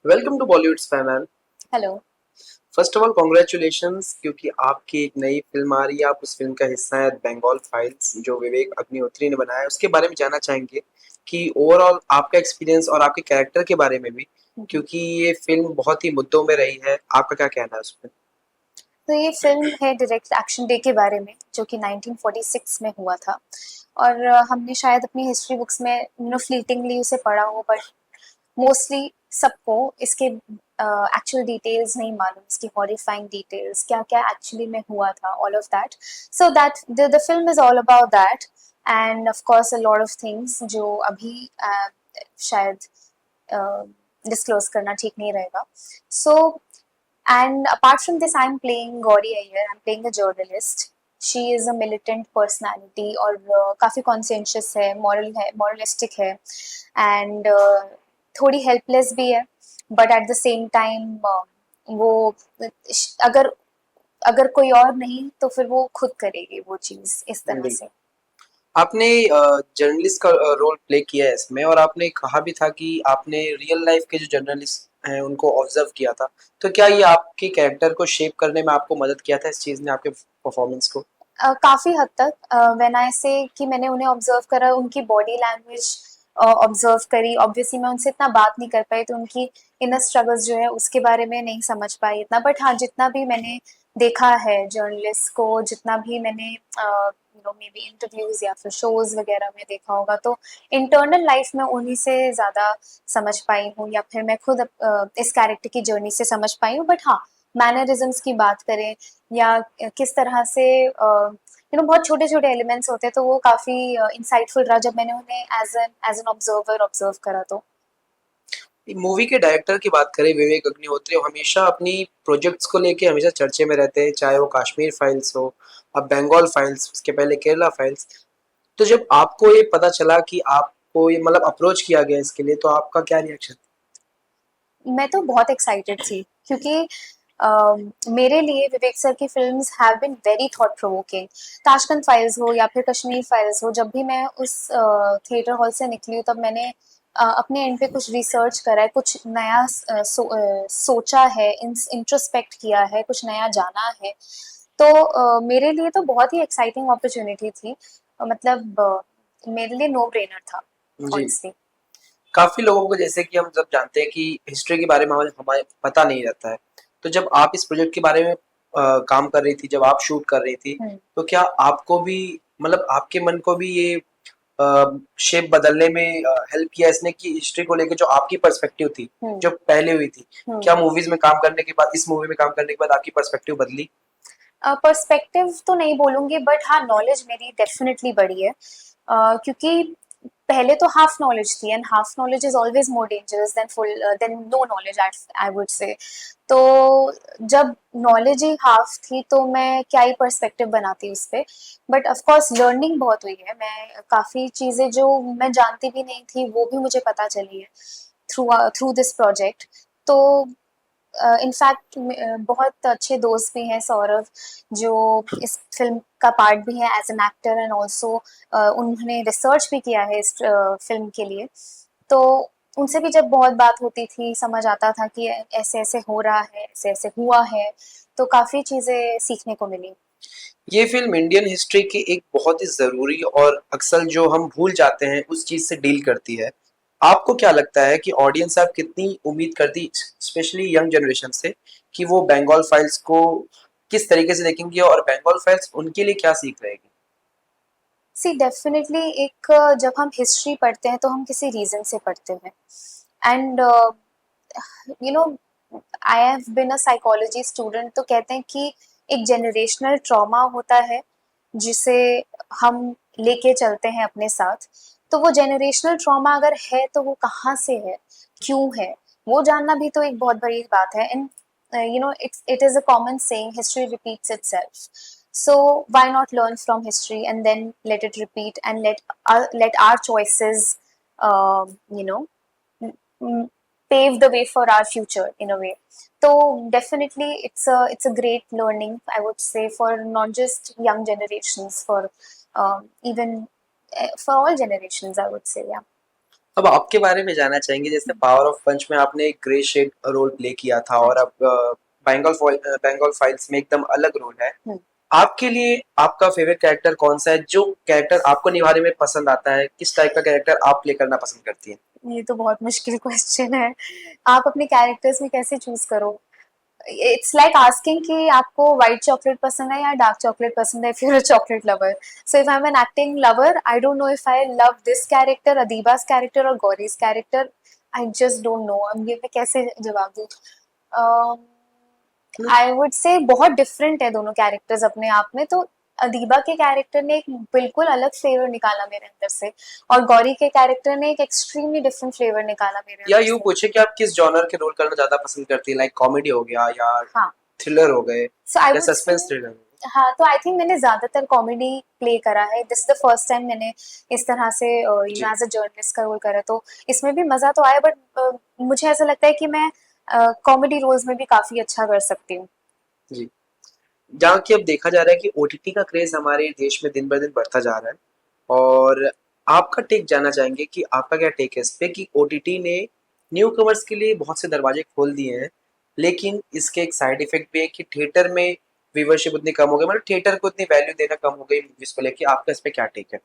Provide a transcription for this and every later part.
Welcome to Bollywood fan. Hello. First of all congratulations, क्योंकि आपकी एक नई फिल्म आ रही है, आप उस फिल्म का हिस्सा है, बंगाल फाइल्स, जो विवेक अग्निहोत्री ने बनाया है। उसके बारे में जानना चाहेंगे कि ओवरऑल आपका एक्सपीरियंस और आपके कैरेक्टर के बारे में भी, हम्म। क्योंकि ये फिल्म बहुत ही मुद्दों में रही है। आपका क्या कहना है उसमें? तो ये फिल्म है डायरेक्ट एक्शन डे के बारे में, जो कि 1946 में हुआ था। और हमने शायद अपनी हिस्ट्री बुक्स में फ्लीटिंगली उसे पढ़ा हो, बट मोस्टली सबको इसके एक्चुअल डिटेल्स नहीं मालूम, इसकी हॉरिफाइंग डिटेल्स क्या क्या एक्चुअली में हुआ था, all of that. So that the film is all about that. End of course a lot of things जो अभी शायद डिस्क्लोज करना ठीक नहीं रहेगा। सो and apart from this, I'm playing Gauri Iyer. I'm playing a journalist. She is a militant personality और काफ़ी conscientious है, moralistic है, and थोड़ी helpless भी है, but at the same time वो अगर अगर कोई और नहीं तो फिर वो खुद करेगी वो चीज़ इस तरह जी। से। आपने जर्नलिस्ट का रोल प्ले किया है इसमें, और आपने कहा भी था कि आपने रियल लाइफ के जो जर्नलिस्ट हैं उनको ऑब्जर्व किया था। तो क्या ये आपके कैरेक्टर को शेप करने में आपको मदद किया था इस चीज़ ने, आपके परफॉर्मेंस को? काफ़ी हद तक व्हेन आई से कि मैंने उन्हें ऑब्जर्व करा, उनकी बॉडी लैंग्वेज ऑब्जर्व करी। ऑब्वियसली मैं उनसे इतना बात नहीं कर पाई, तो उनकी इनर स्ट्रगल्स जो है उसके बारे में नहीं समझ पाई इतना। बट हाँ, जितना भी मैंने देखा है जर्नलिस्ट को, जितना भी मैंने मे बी इंटरव्यूज या फिर शोज वगैरह में देखा होगा, तो इंटरनल लाइफ में उन्हीं से ज़्यादा समझ पाई हूँ, या फिर मैं खुद इस कैरेक्टर की जर्नी से समझ पाई हूँ। बट हाँ, मैनरिज्म्स की बात करें या किस तरह से बहुत छोटे छोटे एलिमेंट्स होते हैं, तो वो काफी इंसाइटफुल रहा जब मैंने उन्हें एज एन ऑब्जर्वर ऑब्जर्व करा। तो मूवी के डायरेक्टर की बात करें, विवेक अग्निहोत्री, वो हमेशा अपनी प्रोजेक्ट्स को लेके हमेशा चर्चे में रहते हैं, चाहे वो कश्मीर फाइल्स हो, अब बंगाल फाइल्स, उसके पहले केरला फाइल्स। तो जब आपको ये पता चला कि आपको ये मतलब अप्रोच किया गया इसके लिए, तो आपका क्या रिएक्शन? मैं तो बहुत एक्साइटेड थी, क्योंकि मेरे लिए विवेक सर की films have been very thought provoking. Tashkent files हो या फिर कश्मीर फाइल्स हो, जब भी मैं उस थिएटर हॉल से निकली हूँ, तब मैंने अपने एंड पे कुछ रिसर्च करा है, कुछ नया सोचा है, इंट्रोस्पेक्ट किया है, कुछ नया जाना है। तो मेरे लिए तो बहुत ही एक्साइटिंग अपॉर्चुनिटी थी। मतलब मेरे लिए नो ब्रेनर था, जी। ऑनेस्टली। काफी लोगों को, जैसे कि हम सब जानते हैं कि हिस्ट्री के बारे में हमें हमारे पता नहीं रहता है। तो जब आप इस प्रोजेक्ट के बारे में काम कर रही थी, जब आप शूट कर रही थी, तो क्या आपको भी मतलब आपके मन को भी ये शेप बदलने में हेल्प किया इसने, कि हिस्ट्री को लेकर जो आपकी पर्सपेक्टिव थी, हम्म। जो पहले हुई थी, हम्म। क्या मूवीज में काम करने के बाद, इस मूवी में काम करने के बाद आपकी पर्सपेक्टिव बदली? पर्सपेक्टिव तो नहीं बोलूंगी, बट हाँ, नॉलेज मेरी डेफिनेटली बढ़ी है। क्योंकि पहले तो हाफ नॉलेज थी, and half knowledge is always more dangerous than full then no knowledge, I would say. तो जब नॉलेज ही हाफ थी, तो मैं क्या ही पर्सपेक्टिव बनाती उस पर। बट ऑफ कोर्स लर्निंग बहुत हुई है, मैं काफ़ी चीज़ें जो मैं जानती भी नहीं थी वो भी मुझे पता चली है थ्रू थ्रू दिस प्रोजेक्ट। तो इनफैक्ट बहुत अच्छे दोस्त भी हैं, सौरभ, जो इस फिल्म का पार्ट भी है as an actor, and also उन्होंने रिसर्च भी किया है इस फिल्म के लिए। तो उनसे भी जब बहुत बात होती थी, समझ आता था कि ऐसे ऐसे हो रहा है, ऐसे ऐसे हुआ है, तो काफ़ी चीज़ें सीखने को मिली। ये फिल्म इंडियन हिस्ट्री की एक बहुत ही ज़रूरी और अक्सर जो हम भूल जाते हैं उस चीज़ से डील करती है। आपको क्या लगता है कि ऑडियंस आप कितनी उम्मीद करती, स्पेशली यंग जनरेशन से, कि वो बंगाल फाइल्स को किस तरीके से देखेंगे, और बंगाल फाइल्स उनके लिए क्या सीख रहेगी? सी डेफिनेटली एक जब हम हिस्ट्री पढ़ते हैं तो हम किसी रीज़न से पढ़ते हैं, and you know I have been a psychology student. तो कहते हैं कि एक जनरेशनल ट्रॉमा होता है जिसे हम लेके चलते हैं अपने साथ। तो वो जनरेशनल ट्रॉमा अगर है तो वो कहाँ से है, क्यों है, वो जानना भी तो एक बहुत बड़ी बात है। And it is a common saying, history repeats itself. So why not learn from history and then let it repeat, and let our choices you know pave the way for our future in a way. So definitely it's a great learning, I would say, for not just young generations, for even for all generations, I would say. Yeah. अब आपके बारे में जानना चाहेंगे, जैसे power of पंच में आपने एक ग्रे शेड रोल प्ले किया था और अब बंगाल फाइल्स में एकदम अलग रोल है। आपके लिए आपका फेवरेट कैरेक्टर कौन सा है, जो कैरेक्टर आपको निभाने में पसंद आता है, किस टाइप का कैरेक्टर आप प्ले करना पसंद करती हैं? ये तो बहुत मुश्किल क्वेश्चन है। आप अपने कैरेक्टर्स में कैसे चूज करो? इट्स लाइक आस्किंग कि आपको व्हाइट चॉकलेट पसंद है या डार्क चॉकलेट पसंद है, if you are a chocolate lover. So if I am an acting lover, I don't know if I love this character, Adiba's character और Gauri's character. I just don't know. अब ये मैं कैसे जवाब दूं? आई वुड से बहुत डिफरेंट है दोनों कैरेक्टर्स अपने आप में। तो अदीबा के कैरेक्टर ने एक बिल्कुल अलग फ्लेवर निकाला मेरे अंदर से, और गौरी के कैरेक्टर ने एक एक्सट्रीमली डिफरेंट फ्लेवर निकाला मेरे या अंदर यूं से। पूछे कि आप किस जॉनर के रोल करना ज्यादा पसंद करती हैं, लाइक कॉमेडी हो गया या हाँ, थ्रिलर हो गए सो आई या वुड सस्पेंस से थ्रिलर? हाँ, तो आई थिंक मैंने ज्यादातर कॉमेडी प्ले करा है। दिस द फर्स्ट टाइम मैंने इस तरह से जी एज अ जर्नलिस्ट का रोल करा, तो इसमें भी मजा तो आया, बट मुझे ऐसा लगता है कि मैं कॉमेडी रोल्स में भी काफी अच्छा कर सकती हूँ। जी। जहाँ की अब देखा जा रहा है कि ओटीटी का क्रेज हमारे देश में दिन ब दिन बढ़ता जा रहा है, और आपका टेक जानना चाहेंगे कि आपका क्या टेक है इस पे कि ओटीटी ने न्यू कमर्स के लिए बहुत से दरवाजे खोल दिए हैं, लेकिन इसके एक साइड इफेक्ट भी है कि थिएटर में व्यूवरशिप उतनी कम हो गई, मतलब थिएटर को उतनी वैल्यू देना कम हो गई मूवीज को लेके। आपका इस पे क्या टेक है?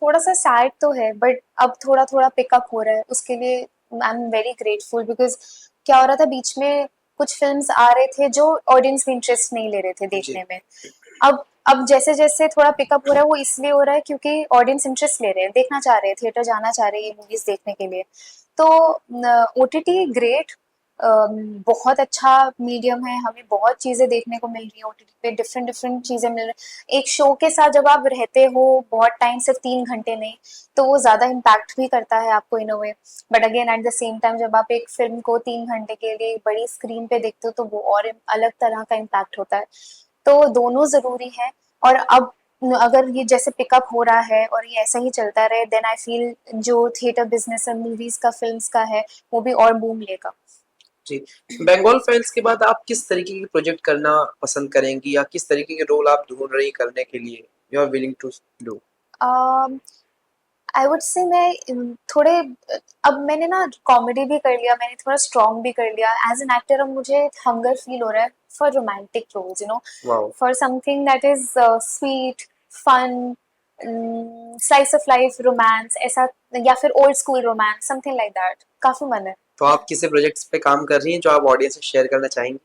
थोड़ा सा सैड तो है, बट अब थोड़ा थोड़ा पिकअप हो रहा है, उसके लिए I am very grateful. Because क्या हो रहा था, बीच में कुछ फिल्म्स आ रहे थे जो ऑडियंस में इंटरेस्ट नहीं ले रहे थे जी देखने में। अब जैसे जैसे थोड़ा पिकअप हो रहा है, वो इसलिए हो रहा है क्योंकि ऑडियंस इंटरेस्ट ले रहे हैं, देखना चाह रहे हैं, थिएटर जाना चाह रहे हैं ये मूवीज देखने के लिए। तो ओटीटी ग्रेट, बहुत अच्छा मीडियम है, हमें बहुत चीजें देखने को मिल रही है ओटीटी पे, डिफरेंट डिफरेंट चीजें मिल रही है। एक शो के साथ जब आप रहते हो बहुत टाइम, सिर्फ 3 घंटे नहीं, तो वो ज्यादा इम्पैक्ट भी करता है आपको in a way. But again at the same time जब आप एक फिल्म को 3 घंटे के लिए बड़ी स्क्रीन पे देखते हो, तो वो और अलग तरह का इम्पैक्ट होता है। तो दोनों जरूरी है। और अब अगर ये जैसे पिकअप हो रहा है और ये ऐसा ही चलता रहे, देन आई फील जो थिएटर बिजनेस है मूवीज का, फिल्म्स का है, वो भी और बूम लेगा। जी। बंगाल फाइल्स के बाद आप किस तरीके की प्रोजेक्ट करना पसंद करेंगी, या किस तरीके के रोल आप ढूंढ रही करने के लिए, you are willing to do? I would say मैं थोड़े अब मैंने ना कॉमेडी भी कर लिया, मैंने थोड़ा स्ट्रॉन्ग भी कर लिया एज एन एक्टर। अब मुझे हंगर फील हो रहा है for romantic roles, you know, wow. For something that is sweet, fun, slice of life romance ऐसा, या फिर old school romance, something like that. काफी मन है। तो आप किसी प्रोजेक्ट्स पे काम कर रही हैं जो आप ऑडियंस से शेयर करना चाहेंगी?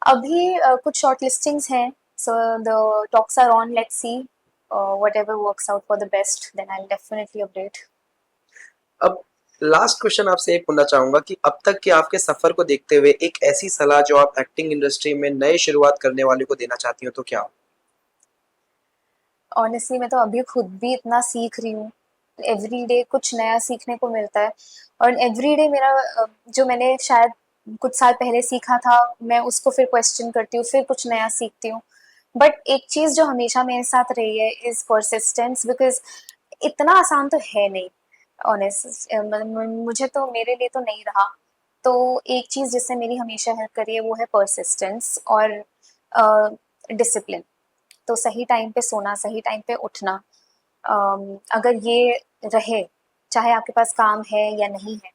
अभी कुछ शॉर्ट लिस्टिंग्स हैं, so the talks are on, let's see, whatever works out for the best, then I'll definitely update. अब लास्ट क्वेश्चन आपसे एक पूछना चाहूंगा कि अब तक के आपके सफर को देखते हुए एक ऐसी सलाह जो आप एक्टिंग इंडस्ट्री में नए शुरुआत करने वाले को देना चाहती हो तो क्या? ऑनेस्टली मैं तो अभी खुद भी इतना सीख रही हूँ, एवरी डे कुछ नया सीखने को मिलता है। और एवरी डे मेरा जो मैंने शायद कुछ साल पहले सीखा था, मैं उसको फिर क्वेश्चन करती हूँ, फिर कुछ नया सीखती हूँ। बट एक चीज जो हमेशा मेरे साथ रही है इज परसिस्टेंस, बिकॉज इतना आसान तो है नहीं। ऑनेस्ट मुझे तो, मेरे लिए तो नहीं रहा। तो एक चीज जिससे मेरी हमेशा हेल्प करी है वो है परसिस्टेंस और डिसिप्लिन। तो सही टाइम पे सोना, सही टाइम पे उठना, अगर ये रहे, चाहे आपके पास काम है या नहीं है,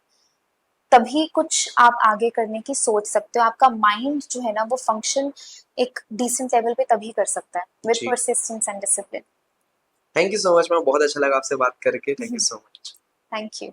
तभी कुछ आप आगे करने की सोच सकते हो। आपका माइंड जो है ना वो फंक्शन एक डिसेंट लेवल पे तभी कर सकता है विद जी। Persistence and discipline. Thank you so much ma'am, बहुत अच्छा लगा आपसे बात करके। Thank you so much. Thank you.